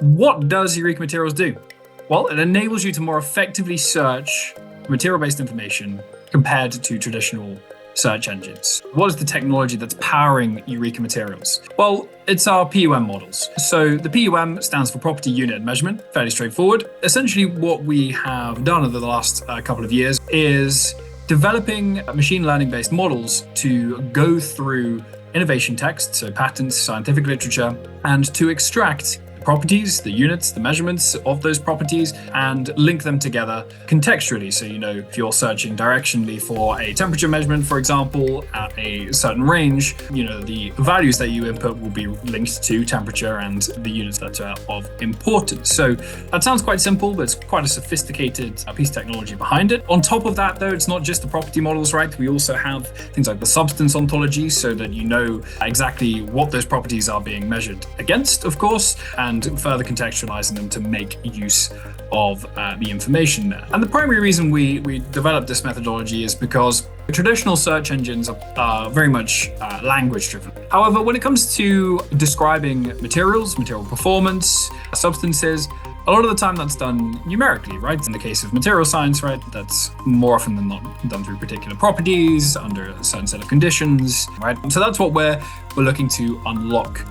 What does Eureka Materials do? Well, it enables you to more effectively search material-based information compared to traditional search engines. What is the technology that's powering Eureka Materials? Well, it's our PUM models. So the PUM stands for Property Unit Measurement, fairly straightforward. Essentially, what we have done over the last couple of years is developing machine learning-based models to go through innovation text, so patents, scientific literature, and to extract properties, the units, the measurements of those properties, and link them together contextually. So, if you're searching directionally for a temperature measurement, for example, at a certain range, the values that you input will be linked to temperature and the units that are of importance. So that sounds quite simple, but it's quite a sophisticated piece of technology behind it. On top of that, though, it's not just the property models, right? We also have things like the substance ontologies, so that you know exactly what those properties are being measured against, of course, and further contextualizing them to make use of the information there. And the primary reason we developed this methodology is because traditional search engines are very much language driven. However, when it comes to describing materials, material performance, substances, a lot of the time that's done numerically, right? In the case of material science, right, that's more often than not done through particular properties under a certain set of conditions, right? So that's what we're looking to unlock